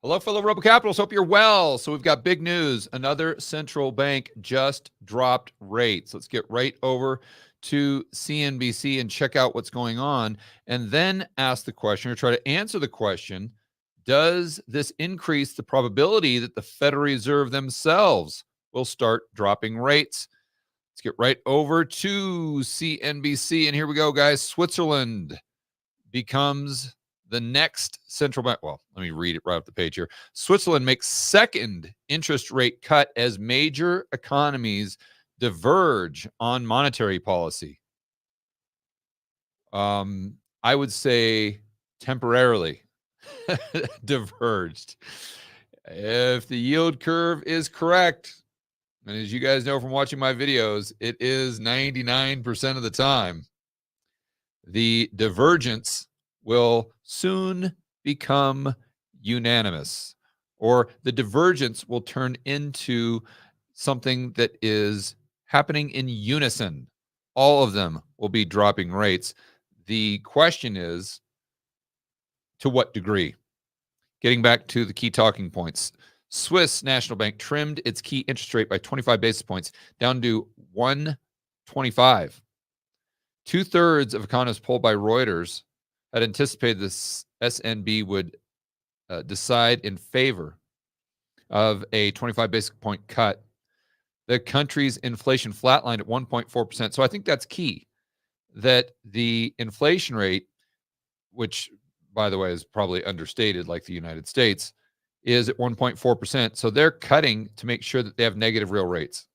Hello, fellow Robo Capitals. Hope you're well. So we've got big news. Another central bank just dropped rates. Let's get right over to CNBC and check out what's going on, and then ask the question or try to answer the question, does this increase the probability that the Federal Reserve themselves will start dropping rates? Let's get right over to CNBC, and here we go, guys. Switzerland becomes the next central bank. Well, let me read it right off the page here. Switzerland makes second interest rate cut as major economies diverge on monetary policy. I would say temporarily diverged. If the yield curve is correct, and as you guys know from watching my videos, it is 99% of the time, the divergence will soon become unanimous, or the divergence will turn into something that is happening in unison. All of them will be dropping rates. The question is, to what degree? Getting back to the key talking points, Swiss National Bank trimmed its key interest rate by 25 basis points down to 125. Two-thirds of economists polled by Reuters had anticipated this SNB would decide in favor of a 25 basis point cut. The country's inflation flatlined at 1.4%. So I think that's key, that the inflation rate, which, by the way, is probably understated like the United States, is at 1.4%. So they're cutting to make sure that they have negative real rates.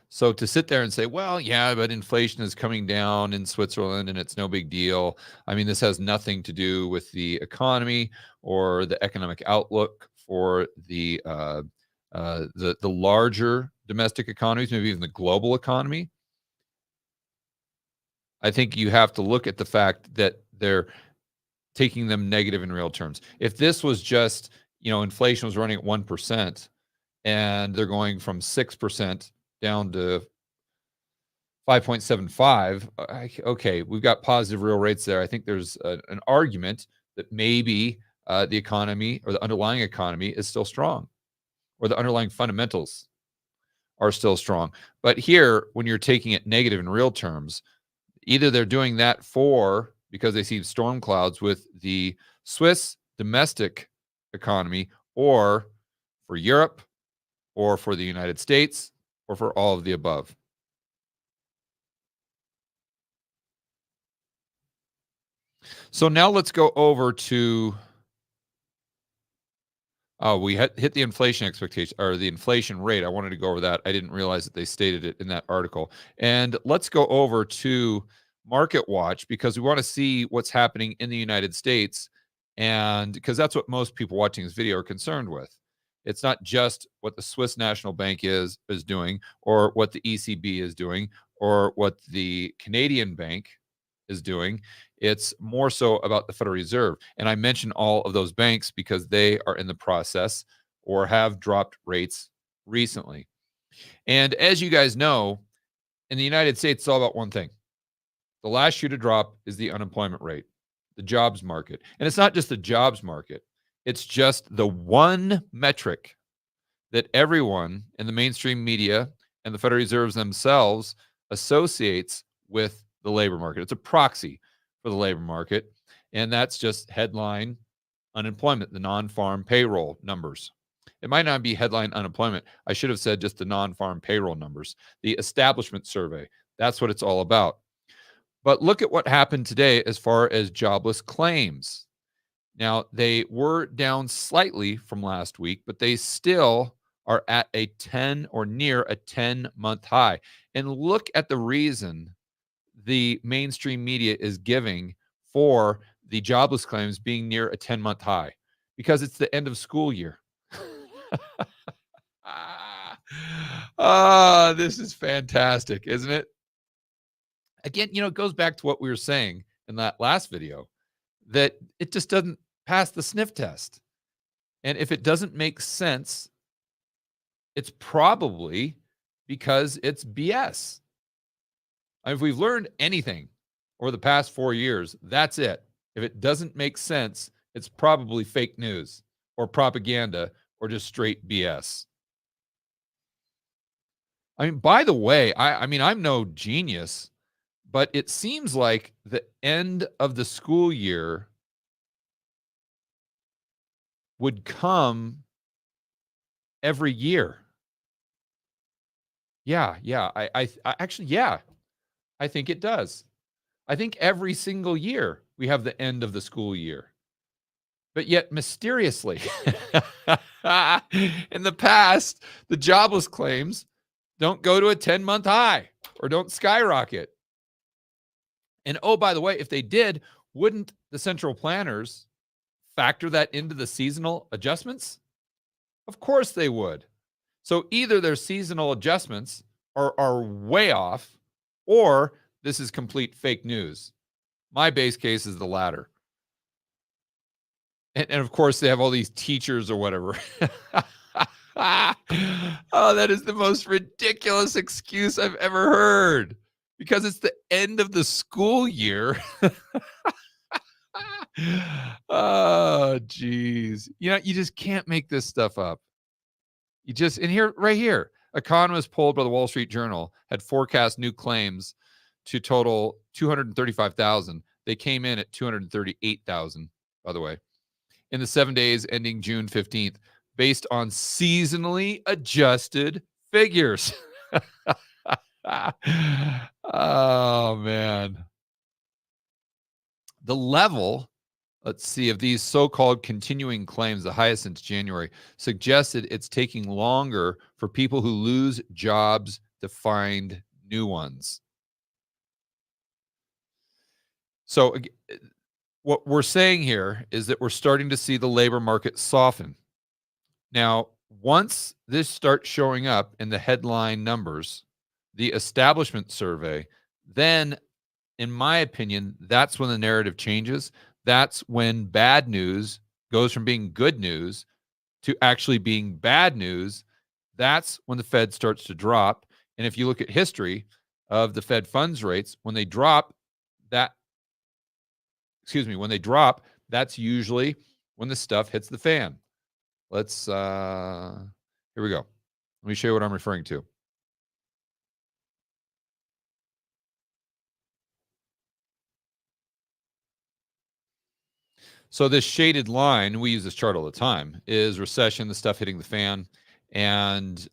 So to sit there and say, well, yeah, but inflation is coming down in Switzerland and it's no big deal. I mean, this has nothing to do with the economy or the economic outlook for the larger domestic economies, maybe even the global economy. I think you have to look at the fact that they're taking them negative in real terms. If this was just, inflation was running at 1% and they're going from 6% down to 5.75. Okay, we've got positive real rates there. I think there's an argument that maybe the economy or the underlying economy is still strong, or the underlying fundamentals are still strong. But here, when you're taking it negative in real terms, either they're doing that because they see storm clouds with the Swiss domestic economy, or for Europe, or for the United States, or for all of the above. So now let's go over to, we hit the inflation expectation, or the inflation rate. I wanted to go over that. I didn't realize that they stated it in that article. And let's go over to Market Watch, because we want to see what's happening in the United States, and because that's what most people watching this video are concerned with. It's not just what the Swiss National Bank is doing, or what the ECB is doing, or what the Canadian Bank is doing. It's more so about the Federal Reserve. And I mention all of those banks because they are in the process or have dropped rates recently. And as you guys know, in the United States, it's all about one thing. The last shoe to drop is the unemployment rate, the jobs market. And it's not just the jobs market. It's just the one metric that everyone in the mainstream media and the Federal Reserves themselves associates with the labor market. It's a proxy for the labor market, and that's just headline unemployment, the non-farm payroll numbers. It might not be headline unemployment. I should have said just the non-farm payroll numbers, the establishment survey. That's what it's all about. But look at what happened today as far as jobless claims. Now, they were down slightly from last week, but they still are at a 10 or near a 10-month high. And look at the reason the mainstream media is giving for the jobless claims being near a 10-month high, because it's the end of school year. This is fantastic, isn't it? Again, it goes back to what we were saying in that last video, that it just doesn't pass the sniff test. And if it doesn't make sense, it's probably because it's BS. If we've learned anything over the past 4 years, that's it. If it doesn't make sense, it's probably fake news or propaganda or just straight BS. I mean, by the way, I mean, I'm no genius, but it seems like the end of the school year would come every year. Yeah. I actually, yeah, I think it does. I think every single year we have the end of the school year. But yet, mysteriously, in the past, the jobless claims don't go to a 10-month high or don't skyrocket. And oh, by the way, if they did, wouldn't the central planners factor that into the seasonal adjustments? Of course they would. So either their seasonal adjustments are way off, or this is complete fake news. My base case is the latter. And of course, they have all these teachers or whatever. Oh, that is the most ridiculous excuse I've ever heard, because it's the end of the school year. Oh, geez. You know, you just can't make this stuff up. You just, and here, right here, economists polled by the Wall Street Journal had forecast new claims to total 235,000. They came in at 238,000, by the way, in the 7 days ending June 15th, based on seasonally adjusted figures. Oh, man. The level, let's see, of these so-called continuing claims, the highest since January, suggested it's taking longer for people who lose jobs to find new ones. So what we're saying here is that we're starting to see the labor market soften. Now, once this starts showing up in the headline numbers, the establishment survey, then, in my opinion, that's when the narrative changes. That's when bad news goes from being good news to actually being bad news. That's when the Fed starts to drop. And if you look at history of the Fed funds rates, when they drop, that's usually when the stuff hits the fan. Let's here we go. Let me show you what I'm referring to. So this shaded line, we use this chart all the time, is recession, the stuff hitting the fan. And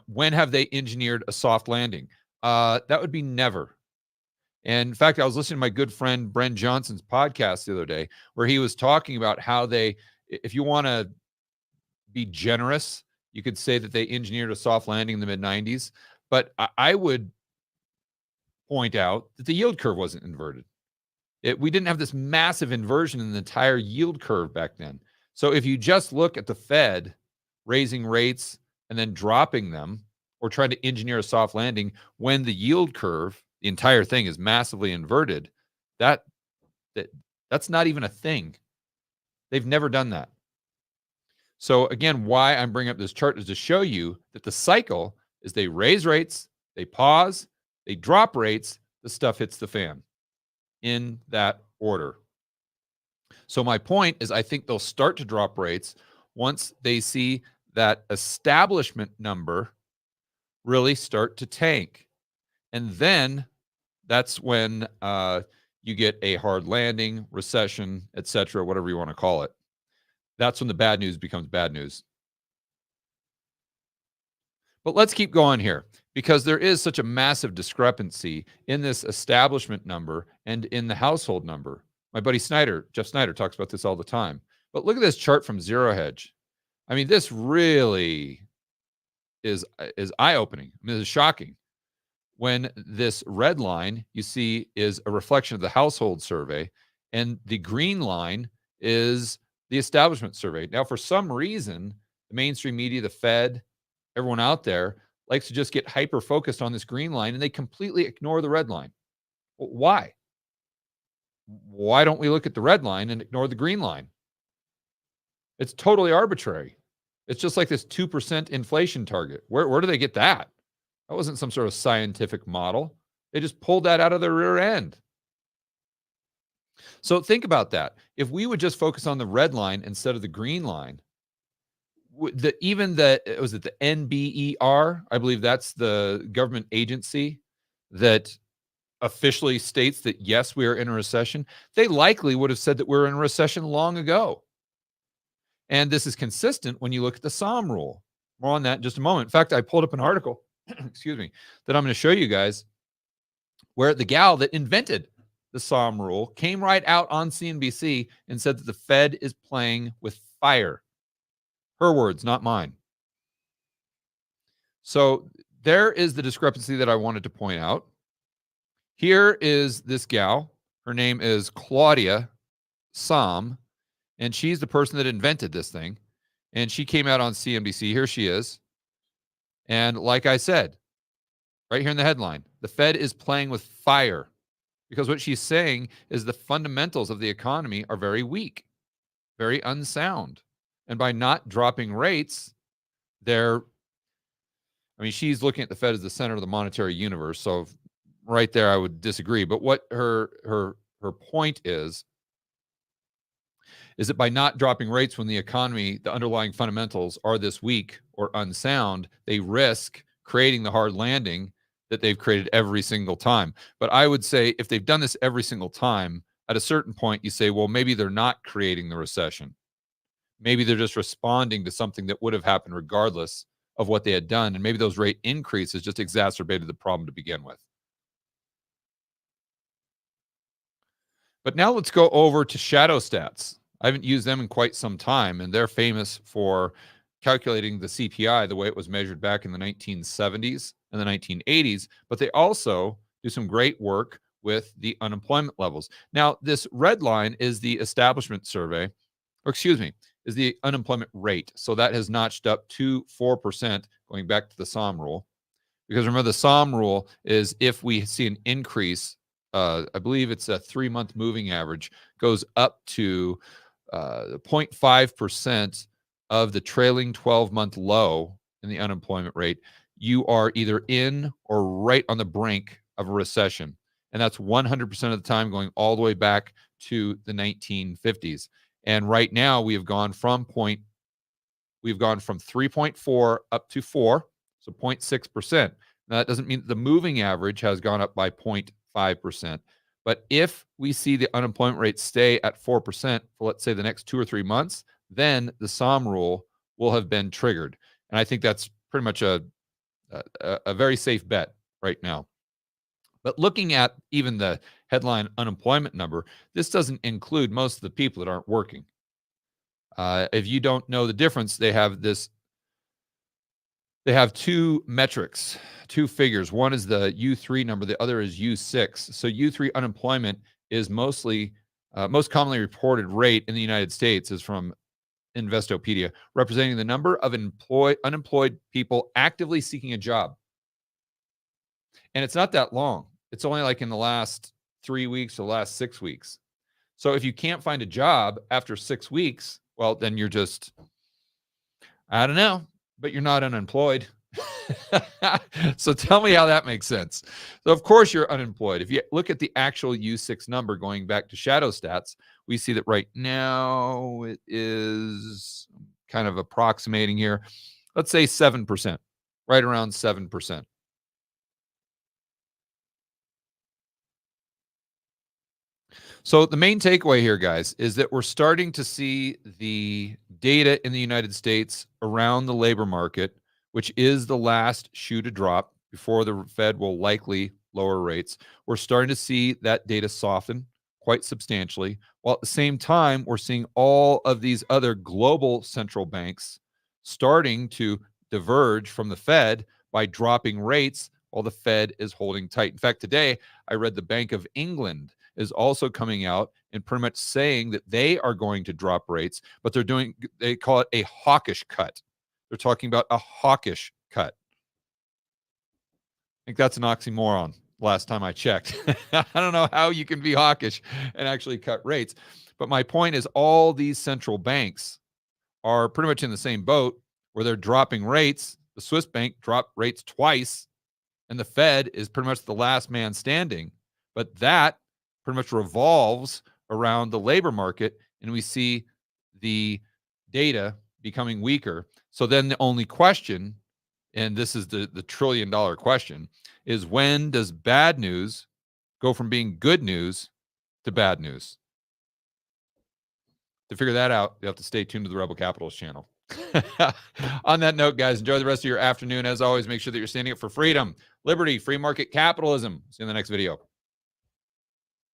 when have they engineered a soft landing? That would be never. And in fact, I was listening to my good friend Bren Johnson's podcast the other day, where he was talking about how if you want to be generous, you could say that they engineered a soft landing in the mid 90s. But I would point out that the yield curve wasn't inverted. We didn't have this massive inversion in the entire yield curve back then. So if you just look at the Fed raising rates and then dropping them, or trying to engineer a soft landing when the yield curve, the entire thing, is massively inverted, that's not even a thing. They've never done that. So again, why I'm bringing up this chart is to show you that the cycle is they raise rates, they pause, they drop rates, the stuff hits the fan, in that order. So my point is, I think they'll start to drop rates once they see that establishment number really start to tank. And then that's when you get a hard landing, recession, etc., whatever you want to call it. That's when the bad news becomes bad news. But let's keep going here, because there is such a massive discrepancy in this establishment number and in the household number. My buddy Jeff Snyder, talks about this all the time. But look at this chart from Zero Hedge. I mean, this really is eye-opening. I mean, this is shocking. When this red line you see is a reflection of the household survey, and the green line is the establishment survey. Now, for some reason, the mainstream media, the Fed, everyone out there likes to just get hyper-focused on this green line, and they completely ignore the red line. Well, why? Why don't we look at the red line and ignore the green line? It's totally arbitrary. It's just like this 2% inflation target. Where do they get that? That wasn't some sort of scientific model. They just pulled that out of their rear end. So think about that. If we would just focus on the red line instead of the green line, even the was it the NBER? I believe that's the government agency that officially states that yes, we are in a recession. They likely would have said that we're in a recession long ago. And this is consistent when you look at the SOM rule. More on that in just a moment. In fact, I pulled up an article, excuse me, that I'm going to show you guys where the gal that invented the SOM rule came right out on CNBC and said that the Fed is playing with fire. Her words, not mine. So there is the discrepancy that I wanted to point out. Here is this gal. Her name is Claudia Som, and she's the person that invented this thing. And she came out on CNBC. Here she is. And like I said, right here in the headline, the Fed is playing with fire, because what she's saying is the fundamentals of the economy are very weak, very unsound. And by not dropping rates, she's looking at the Fed as the center of the monetary universe. So right there, I would disagree. But what her point is that by not dropping rates when the economy, the underlying fundamentals are this weak or unsound, they risk creating the hard landing that they've created every single time. But I would say if they've done this every single time, at a certain point, you say, well, maybe they're not creating the recession. Maybe they're just responding to something that would have happened regardless of what they had done. And maybe those rate increases just exacerbated the problem to begin with. But now let's go over to shadow stats. I haven't used them in quite some time, and they're famous for calculating the CPI the way it was measured back in the 1970s and the 1980s, but they also do some great work with the unemployment levels. Now, this red line is the establishment survey, is the unemployment rate. So that has notched up to 4%, going back to the SOM rule. Because remember, the SOM rule is if we see an increase, I believe it's a 3-month moving average, goes up to 0.5% of the trailing 12-month low in the unemployment rate, you are either in or right on the brink of a recession. And that's 100% of the time, going all the way back to the 1950s. And right now we have gone from 3.4 up to 4, so 0.6%. Now, that doesn't mean that the moving average has gone up by 0.5%. But if we see the unemployment rate stay at 4% for, let's say, the next 2 or 3 months, then the SOM rule will have been triggered. And I think that's pretty much a very safe bet right now. But looking at even the headline unemployment number, this doesn't include most of the people that aren't working. If you don't know the difference, they have two metrics, two figures. One is the U3 number, the other is U6. So U3 unemployment is most commonly reported rate in the United States is from Investopedia, representing the number of unemployed people actively seeking a job. And it's not that long. It's only like in the last 3 weeks or last 6 weeks. So if you can't find a job after 6 weeks, well, then you're just, I don't know, but you're not unemployed. So tell me how that makes sense. So of course you're unemployed. If you look at the actual U6 number going back to shadow stats, we see that right now it is kind of approximating here. Let's say 7%, right around 7%. So the main takeaway here, guys, is that we're starting to see the data in the United States around the labor market, which is the last shoe to drop before the Fed will likely lower rates. We're starting to see that data soften quite substantially, while at the same time, we're seeing all of these other global central banks starting to diverge from the Fed by dropping rates while the Fed is holding tight. In fact, today I read the Bank of England is also coming out and pretty much saying that they are going to drop rates, but they call it a hawkish cut. They're talking about a hawkish cut. I think that's an oxymoron last time I checked. I don't know how you can be hawkish and actually cut rates. But my point is all these central banks are pretty much in the same boat where they're dropping rates. The Swiss bank dropped rates twice, and the Fed is pretty much the last man standing. But that pretty much revolves around the labor market and we see the data becoming weaker. So then the only question, and this is the $1 trillion question, is when does bad news go from being good news to bad news? To figure that out, you have to stay tuned to the Rebel Capitalist channel. On that note, guys, enjoy the rest of your afternoon. As always, make sure that you're standing up for freedom, liberty, free market capitalism. See you in the next video.